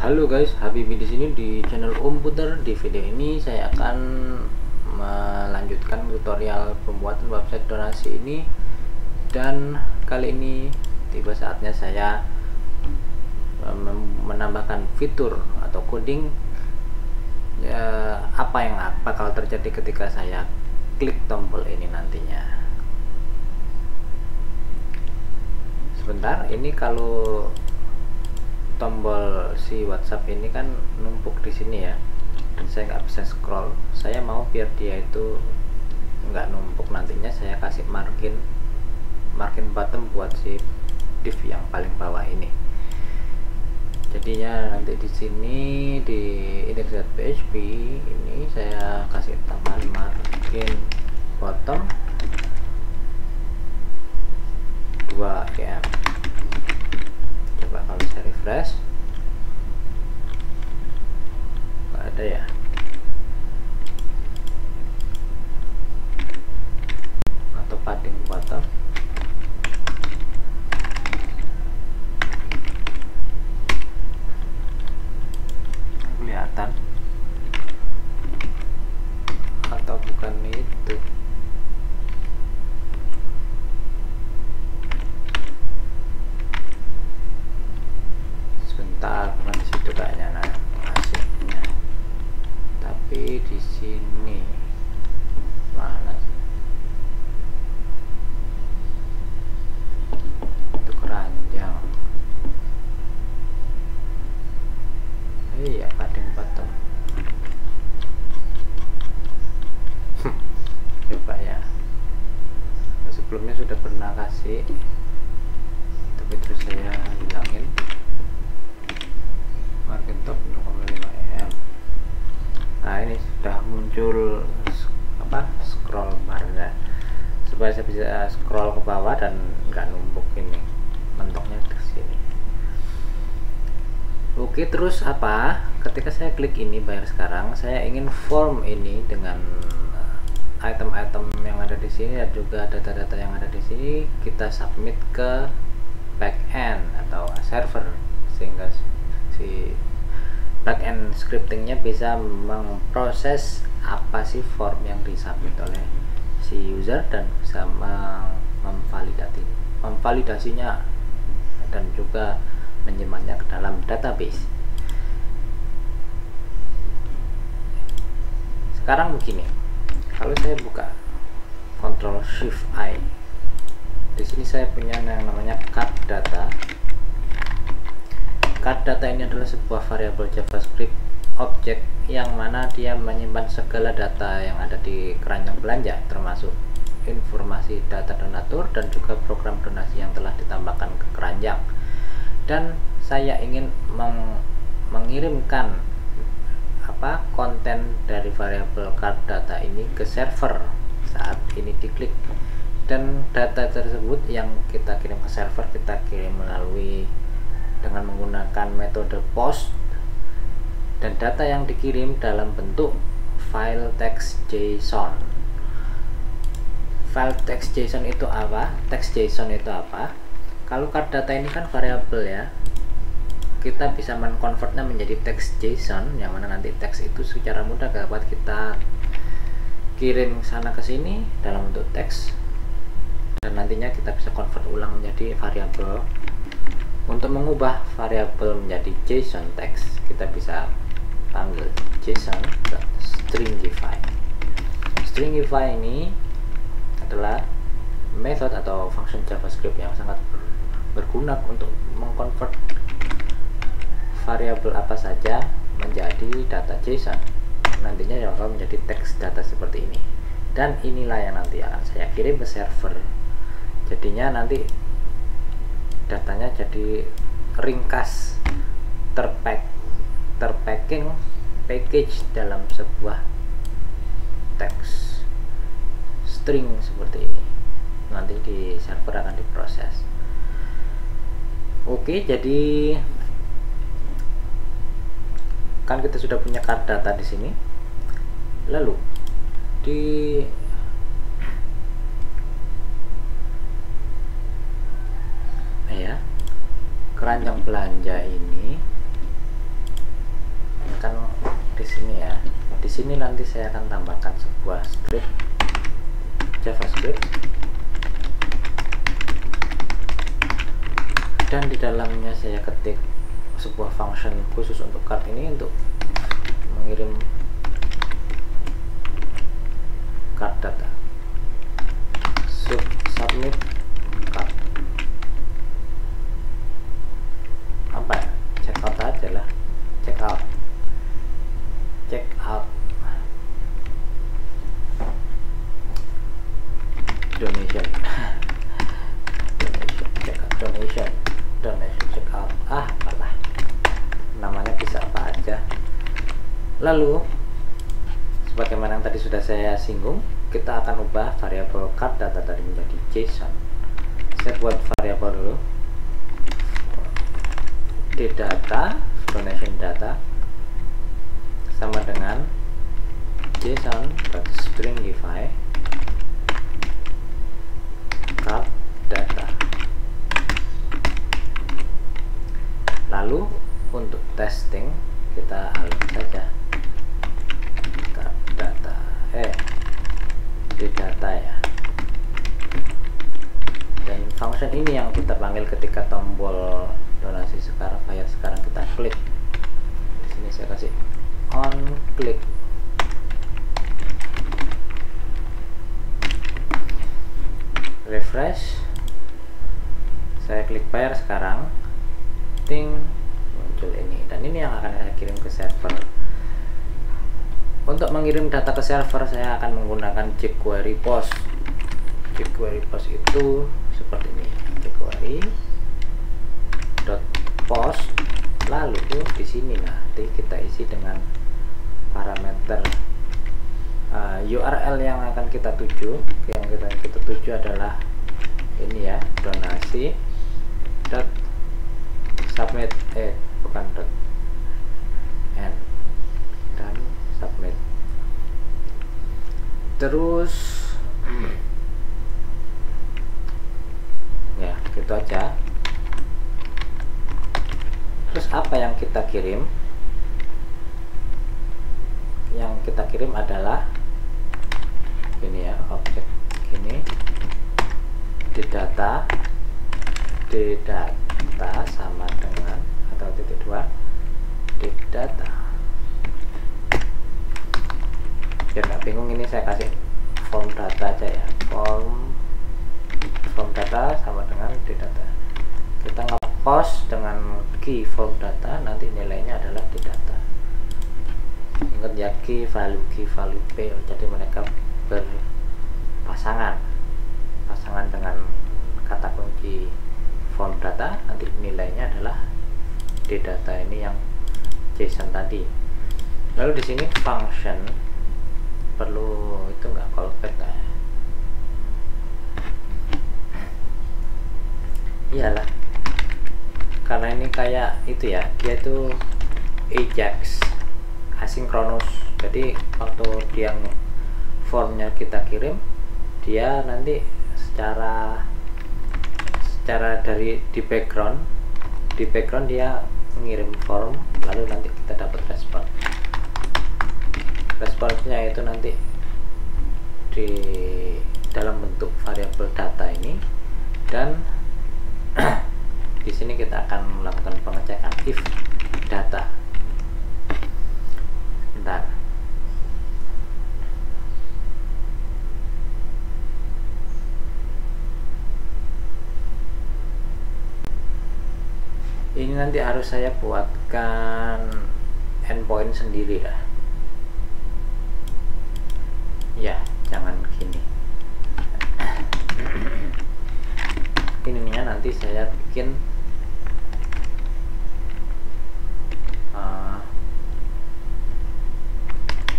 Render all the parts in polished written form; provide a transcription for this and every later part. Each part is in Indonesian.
Halo guys, Habibi di sini di channel Om Puter. Di video ini saya akan melanjutkan tutorial pembuatan website donasi ini, dan kali ini tiba saatnya saya menambahkan fitur atau coding apa yang bakal terjadi ketika saya klik tombol ini nantinya. Sebentar, ini kalau tombol si WhatsApp ini kan numpuk di sini ya, dan saya nggak bisa scroll. Saya mau biar dia itu nggak numpuk, nantinya saya kasih margin bottom buat si div yang paling bawah ini. Jadinya nanti di sini di index.php ini saya kasih tambahan margin bottom 2 em. Coba kalau saya refresh, nggak ada ya. Atau padding bottom, kelihatan atau bukan itu. Sebentar, bukan di situ kayaknya hasilnya, tapi di sini mana sih? Itu keranjang. Iya, padding bottom. Coba ya, sebelumnya sudah pernah kasih, tapi terus saya hilangin. Margin top 0,5 em. Nah, ini sudah muncul scroll barnya, supaya saya bisa scroll ke bawah dan nggak numpuk ini mentoknya ke sini. Oke, terus ketika saya klik ini bayar sekarang, saya ingin form ini dengan item-item yang ada di sini dan juga data-data yang ada di sini kita submit ke backend atau server, sehingga si backend scriptingnya bisa memproses apa sih form yang disubmit oleh si user dan bisa memvalidasinya dan juga menyimpannya ke dalam database. Sekarang begini, kalau saya buka Ctrl Shift I, di sini saya punya yang namanya card data. Card data ini adalah sebuah variabel JavaScript objek yang mana dia menyimpan segala data yang ada di keranjang belanja, termasuk informasi data donatur dan juga program donasi yang telah ditambahkan ke keranjang. Dan saya ingin mengirimkan konten dari variabel card data ini ke server saat ini diklik, dan data tersebut yang kita kirim ke server kita kirim melalui dengan menggunakan metode post, dan data yang dikirim dalam bentuk file text JSON. File text JSON itu apa? Text JSON itu apa? Kalau card data ini kan variabel ya, kita bisa menconvertnya menjadi text JSON, yang mana nanti teks itu secara mudah dapat kita kirim sana ke sini dalam bentuk teks, dan nantinya kita bisa convert ulang menjadi variabel. Untuk mengubah variabel menjadi JSON text, kita bisa panggil JSON.stringify. Stringify ini adalah method atau function JavaScript yang sangat berguna untuk mengconvert variabel apa saja menjadi data JSON. Nantinya akan menjadi teks data seperti ini, dan inilah yang nanti akan saya kirim ke server. Jadinya nanti datanya jadi ringkas, terpacking package dalam sebuah teks string seperti ini. Nanti di server akan diproses. Oke, jadi kan kita sudah punya card data di sini. Lalu di keranjang belanja ini sini nanti saya akan tambahkan sebuah script JavaScript, dan di dalamnya saya ketik sebuah function khusus untuk card ini untuk mengirim card data. Submit card apa ya, checkout aja lah, checkout donation checkout, apalah namanya, bisa apa aja. Lalu sebagaimana yang tadi sudah saya singgung, kita akan ubah variabel card data tadi menjadi JSON. Saya buat variabel dulu, data donation data sama dengan JSON.stringify card data. Lalu untuk testing kita alih saja card data di data ya, dan function ini yang kita panggil ketika tombol donasi sekarang, bayar sekarang, kita klik. Di sini saya kasih on click. Refresh, saya klik bayar sekarang, ting, muncul ini, dan ini yang akan saya kirim ke server. Untuk mengirim data ke server saya akan menggunakan jQuery Post. jQuery Post itu seperti ini, jQuery.post. Lalu di sini nanti kita isi dengan parameter URL yang akan kita tuju. Yang kita tuju adalah ini ya, donasi submit bukan end, dan submit. Terus ya gitu aja. Terus apa yang kita kirim? Yang kita kirim adalah ini ya, objek ini di data sama dengan, atau titik dua, di data. Biar nggak bingung, ini saya kasih form data aja ya, form data sama dengan di data. Kita nge-post dengan key form data, nanti nilainya adalah di data. Ingat ya, key value P, jadi mereka berpasangan dengan kata kunci form data, nanti nilainya adalah di data ini yang JSON tadi. Lalu di sini function perlu itu nggak callback ya? Iyalah, karena ini kayak itu ya, dia itu Ajax asinkronus. Jadi waktu dia formnya kita kirim, dia nanti secara dari di background dia mengirim form, lalu nanti kita dapat responsnya itu nanti di dalam bentuk variabel data ini. Dan di sini kita akan melakukan pengecekan if data. Bentar. Ini nanti harus saya buatkan endpoint sendiri lah. Ya, jangan gini. Ininya nanti saya bikin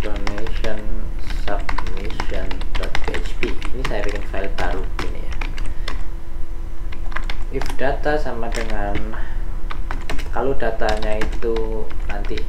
donation submission.php. Ini saya bikin file baru ini ya. If data sama dengan, kalau datanya itu nanti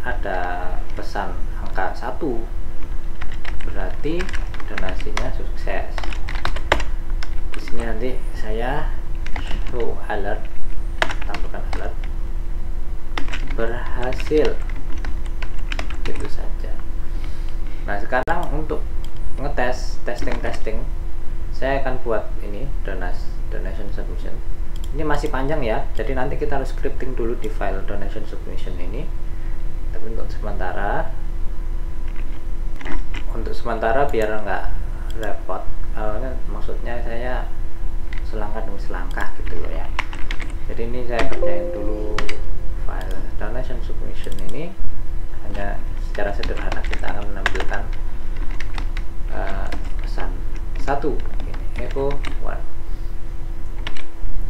ada pesan angka 1, berarti donasinya sukses. Di sini nanti saya show alert, tampilkan alert berhasil. gitu saja. Nah sekarang untuk testing saya akan buat ini donation submission. Ini masih panjang ya, jadi nanti kita harus scripting dulu di file donation submission ini. Tapi untuk sementara biar nggak repot, maksudnya saya selangkah demi selangkah gitu loh ya. Jadi ini saya kerjain dulu file donation submission ini, hanya secara sederhana kita akan menampilkan pesan satu ini, echo 1.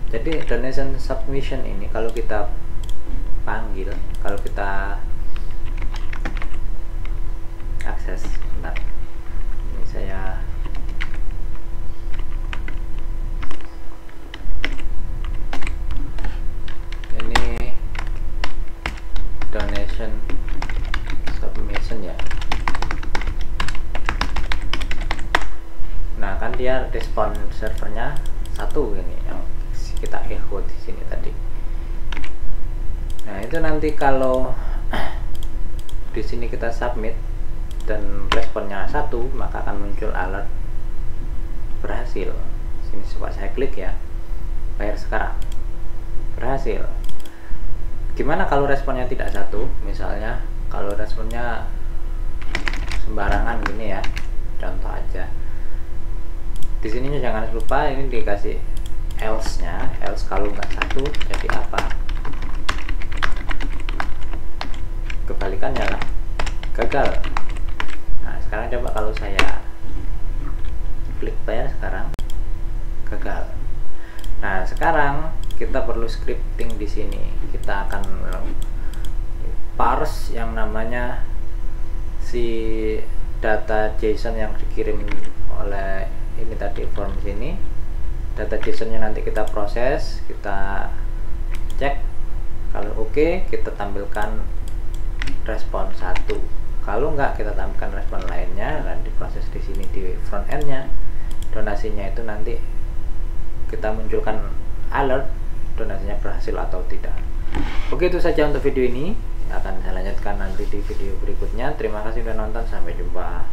Jadi donation submission ini kalau kita panggil, kalau kita akses, bentar, ini saya ini donation submission ya. Nah kan dia respon servernya 1 ini yang kita echo di sini tadi. Nah itu nanti kalau di sini kita submit dan responnya 1, maka akan muncul alert berhasil. Sini coba saya klik ya, bayar sekarang, berhasil. Gimana kalau responnya tidak 1? Misalnya kalau responnya sembarangan gini ya, contoh aja. Di sini jangan lupa ini dikasih else-nya, else kalau nggak 1 jadi apa? Kebalikannya lah, gagal. Nah sekarang coba kalau saya klik bayar sekarang, gagal. Nah sekarang kita perlu scripting di sini. Kita akan parse yang namanya si data JSON yang dikirim oleh ini tadi form sini. Data JSON-nya nanti kita proses, kita cek. Kalau oke, kita tampilkan respon 1. Kalau enggak, kita tampilkan respon lainnya dan diproses di sini di front end-nya. Donasinya itu nanti kita munculkan alert donasinya berhasil atau tidak. Oke, itu saja untuk video ini. Akan saya lanjutkan nanti di video berikutnya. Terima kasih sudah nonton, sampai jumpa.